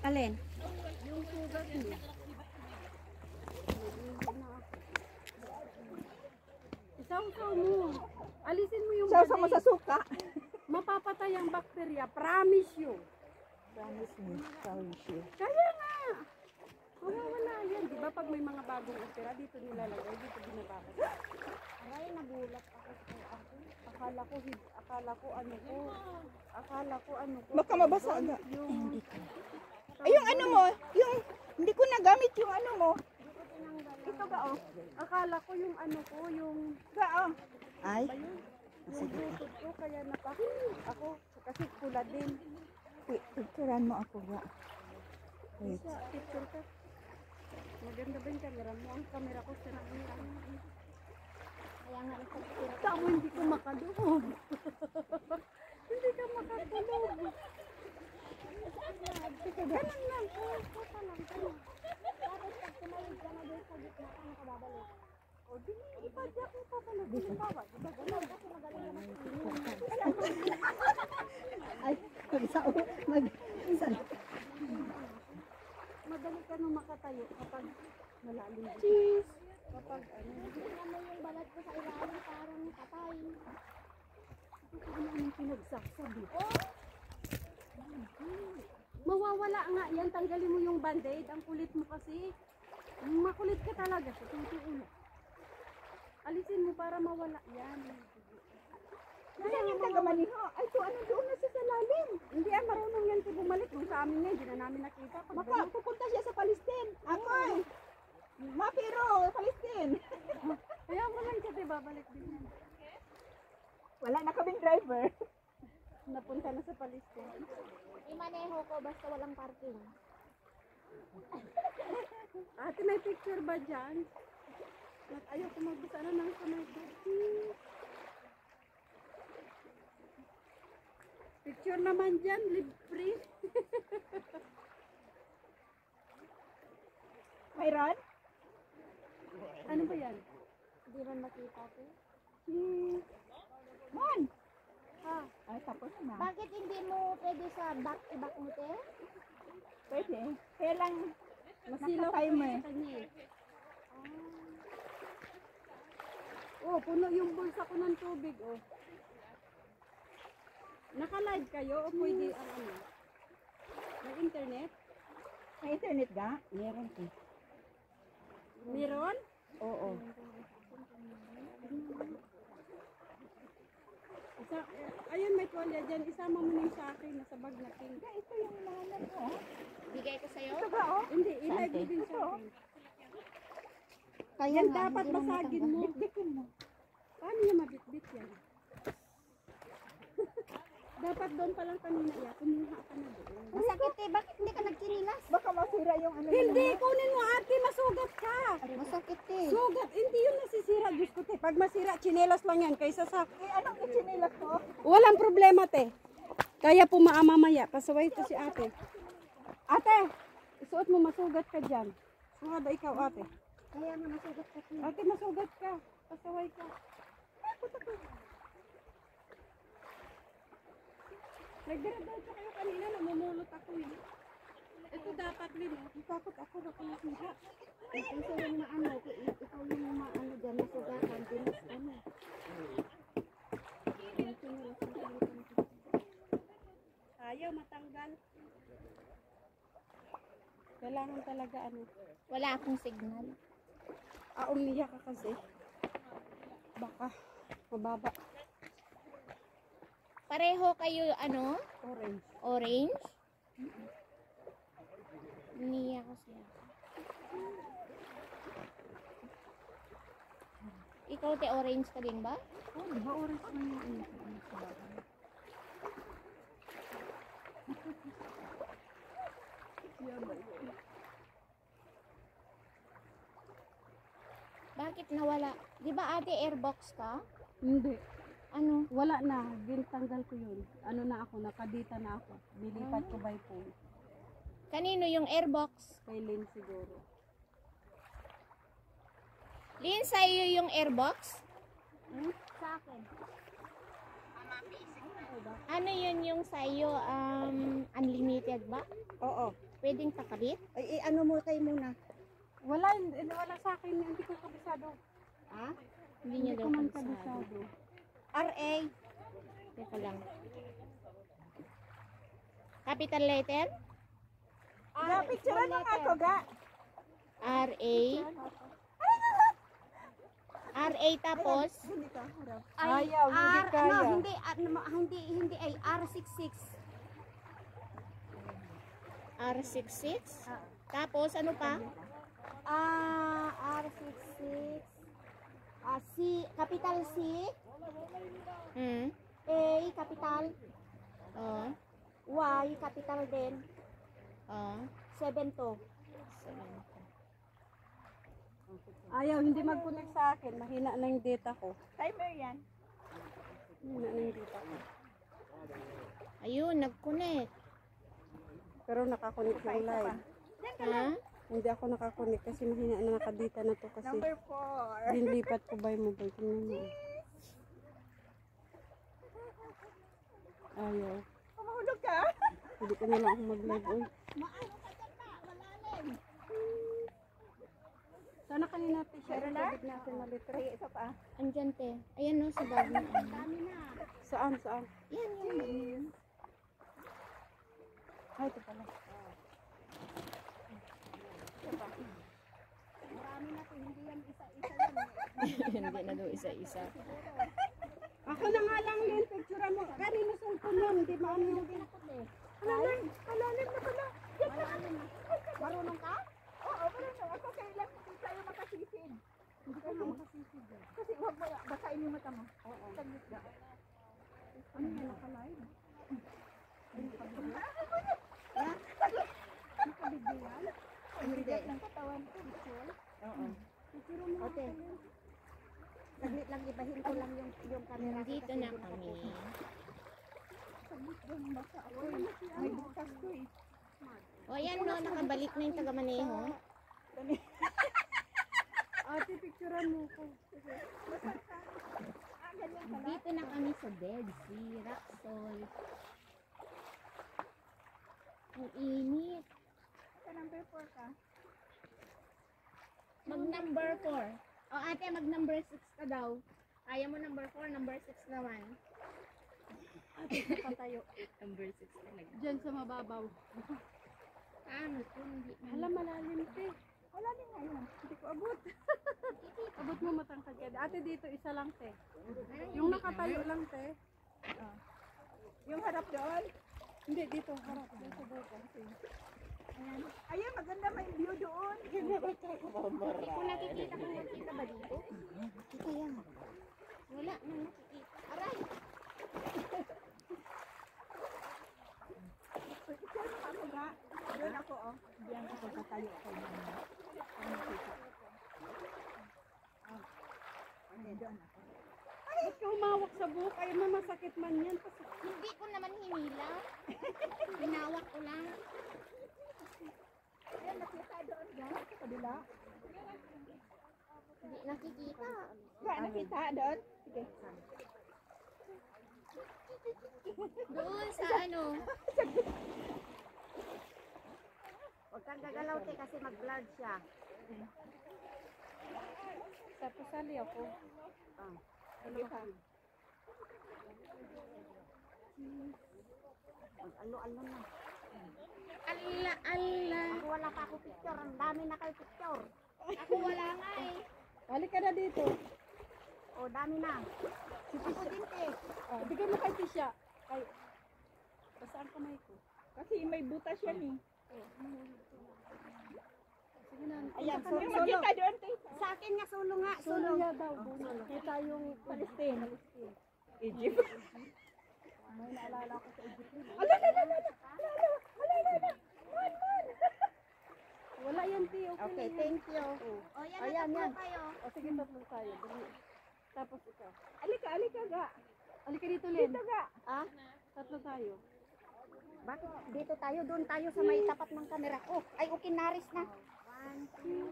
Alin? Yung sugat mo. Isaw-saw mo. Alisin mo yung Saw mo sa suka. mapapatay ang bakterya. Promise you. Promise me. Promise you. Kaya nga. Mawawala yan. Di ba pag may mga bagong opera, dito nilalagay, dito binabakot. Aray, nagulat ako. Akala ko ano ko. Baka mabasa agad. Yung, Ay, yung ano mo, yung hindi ko nagamit yung ano mo. Ito ba oh? akala ko yung ano ko, yung Ga oh. Ay. ba yun? Yung bluetooth ko, kaya ako, kasi pula din. Wait, picturean mo ako ga. Wait. Sa picture ka. Maganda ba yung camera mo? Ang camera ko, sira mo yan. Kaya nga sa picture. Tamo, hindi ko makadulog. Hindi ka makatulog. Ganun lang. Kota lang. Tapos pag tumawid ka na doon sa gitna, ano ka babalik? O, di, ipadyak mo pa pala. Di ba? Diba ganun? Kasi magaling naman. Ay, Madali ka nung makatayo kapag malalim. Cheese! Kapag ano. Tingnan mo yung balat ko sa ilalim, parang patay. Ano yung pinagsasabi? Mawawala nga yan. Tanggalin mo yung band-aid. Ang kulit mo kasi. Makulit ka talaga sa tutuulo. Alisin mo para mawala yan. Yan yung taga-Maniho. Ay, so ano doon na siya sa lalim? Hindi marunong yan si bumalik. Kung sa amin nga, hindi na namin nakita. Maka, pupunta siya sa Palestine. Ako ay. Mapiro, Palestine. Kaya mo lang siya, diba? Balik din yan. Wala na kaming driver. Napunta na sa Palestine. Imaneho ko basta walang parking. Ate, may picture ba dyan? Ayaw ko magbisa na ng kamay ko. Picture naman dyan, libre. Mayroon? Ano ba yan? Hindi man makita ko. Mon! Ah, Ay, tapos na. Bakit hindi mo pwede sa back-to-back mo, te? Pwede. Kaya lang, masilaw ko naka-timer. sa kanya eh. Oh, puno yung bulsa ko ng tubig, oh. Naka-live kayo o pwede ang ano? May internet? May internet ga? Meron eh. Meron? Oo. Ayun, may tuwalya dyan. Isama mo na yung sa akin. Nasa bag na pink. Ito yung nahanap ko. Bigay ko sa'yo? Ito ga oh. Hindi, i-live mo din sa akin. Kaya Yan nga, dapat hindi mo basagin matanggal. mo. Bitbitin mo. Paano niya mabitbit yan? Dapat doon pa lang kanina. Ya, kumuha ka na doon. Masakit eh. Bakit hindi ka nagkinilas? Baka masira yung ano. Hindi, kunin mo ate. Masugat ka. Masakit eh. Sugat. Hindi yun nasisira. Diyos ko te. Pag masira, chinelas lang yan. Kaysa sa... Eh, anong ichinilas ko? Walang problema te. Kaya mamaya. Pasaway ko si ate. Ate, isuot mo masugat ka dyan. Suha ba ikaw ate? Kaya nga masugat ka. Ate, masugat ka. Pasaway ka. Nagdiradadyo kayo kanina, namumulot ako eh. Ito dapat din, takot ako na kung nakita. Kung sa yung maano, ikaw yung maano dyan, masugatan, dinas ano. Ayaw matanggal. Kailangan talaga ano. Wala akong signal. Umiyak ka kasi. Baka mababa. Pareho kayo, ano? Orange. Orange? Niya kasi ako. Ikaw, te, orange ka din ba? Oh, di ba orange na yung ano? Bakit nawala? Di ba ate airbox ka? Hindi. Ano? Wala na. Tanggal ko yun. Ano na ako, nakadita na ako. Nilipat ko by phone. Kanino yung airbox? Kay Lynn siguro. Lin, sa'yo yung airbox? Hmm? Sa akin. Ano yun yung sa'yo? Unlimited ba? Oo. Pwedeng pakabit? Ay, ano mo tayo muna? Wala sa akin, hindi ko kabisado. Ha? Hindi niya daw kabisado. RA. Teka lang. Capital letter? Ga, picturean mo nga ako, ga. R-A. R-A tapos? Ayaw, hindi kaya. Ano, hindi ay R66. R66? Tapos ano pa? R66. C, capital C, Hmm? A, capital, Oh. Y, capital din, Oh. 72. Ayaw, hindi mag-connect sa akin. Mahina na yung data ko. Timer yan. Mahina na yung data ko. Ayun, nag-connect. Pero nakakonect yung live. Ha? Hindi ako nakakonect kasi mahina na nakadata na to kasi Number 4. dinlipat ko ba yung mobile ko naman. Ayaw. Pumahulog ka? Hindi ko na lang ako mag-live. Uy. Sana kanina t-shirt Meron na? sabit natin na letra. Ay, isa pa. Andyan te. Ayan no, sa bag mo. Saan? Yan, yan. Ay, ito pala. Hindi na daw isa-isa. Ako na nga lang din, picture mo. Kanina sulpon yan, hindi maano yung Malalim na pala. Marunong ka? Oo, marunong. Ako kailan hindi tayo makasisid. Hindi ka na makasisid. Kasi huwag mo, basahin yung mata mo. Oo. Saglit ka. Ano yan, nakalive? Hindi. Oo. Okay. Saglit lang, ibahin ko lang yung camera. Dito na kami. May bukas ko eh. O ayan no, nakabalik na yung taga-maneho. ate, picturean mo ko. Dito na kami sa Dead Sea, Rock Salt. Ang init. Sa number 4 ka. Mag number 4. O ate, mag number 6 ka daw. Kaya mo number 4, number 6 naman. Patayo. Number 6 talaga. Diyan sa mababaw. Ano to? Hindi. Hala, malalim te. Wala din ngayon. Hindi ko abot. Abot mo matangkad ka. Ate, dito isa lang te. Yung nakatayo lang te. Yung harap doon. Hindi, dito. Harap. Dito bukas. Ayan, maganda may view doon. Hindi ko nakikita kung nakita ba dito. Kita yan. Wala na nakikita. Aray! Picture mo ako nga. Doon ako oh. Diyan ako tatayo ako. Doon ako. Ba't ka humawak sa buhok? Ay, masakit man yan. Hindi ko naman hinila. Hinawak ko lang. Ayan, nakita doon ga. Sa kabila. Hindi nakikita. Ga, nakita doon. Sige. Doon sa ano. Huwag kang gagalaw te kasi mag-blur siya. Tapos sali ako. Sige pa. Mag-alo-alo na. Ala, ala. Ako wala pa ako picture. Ang dami na kayo picture. Ako wala nga eh. Balik ka na dito. O, dami na. Ako din te. Bigay mo kay Tisha. Ay, basaan kamay ko. Kasi may butas yan eh. Sige na. Ayan, Solo. solo. Magkita doon te. Sa akin nga, solo nga. Solo Solo. niya daw. Kita yung Palestine. Egypt. May naalala ko sa Egypt. Wala yan, Ti. Okay, Okay, na yan. thank you. O yan, Ayan, natapos yan. kayo. O sige, tatlo tayo. Dali. Tapos ikaw. Alika ga. Halika dito, Len. Dito ga. Ah, Tatlo tayo. bakit dito tayo? Doon tayo sa may tapat ng camera ko. Ay, okay, naris na.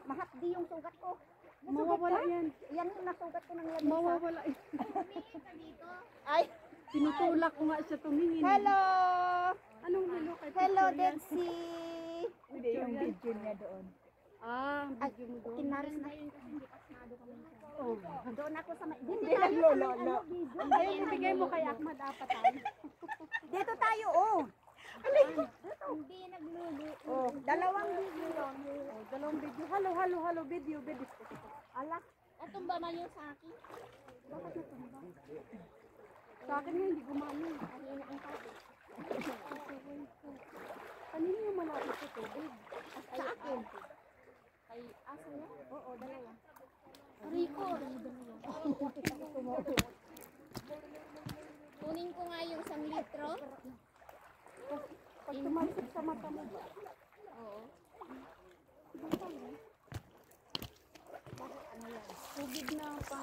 Mahapdi yung sugat ko. Mawawala yan. Yan yung nasugat ko ng lamesa. Mawawala yan. Tumingin ka dito. Ay, Tinutulak ko nga siya tumingin. Hello! Anong hello kay Hello, picture yan? Detsy! Hindi, yung video niya doon. Ah, Ay, video mo doon. kinaris na. Oh. Doon ako sa may... Dito Hindi tayo lang sa may lolo. ano, video. Ayun, ibigay mo kay Ahmad apat tayo. Dito tayo, oh. Hindi naglulu. Oh, dalawang video lang. Oh, dalawang video. Halo, video. Ala, Natumba man yung sa akin. Sa akin nga, hindi gumano. Kanina ang topic. Kanina yung malapit sa tubig. Sa akin. Kay asa na? Oo, dalawa. Rico. Kunin ko nga yung 1 litro. Pag tumalsik sa mata mo ba? Oo. Tubig na pa.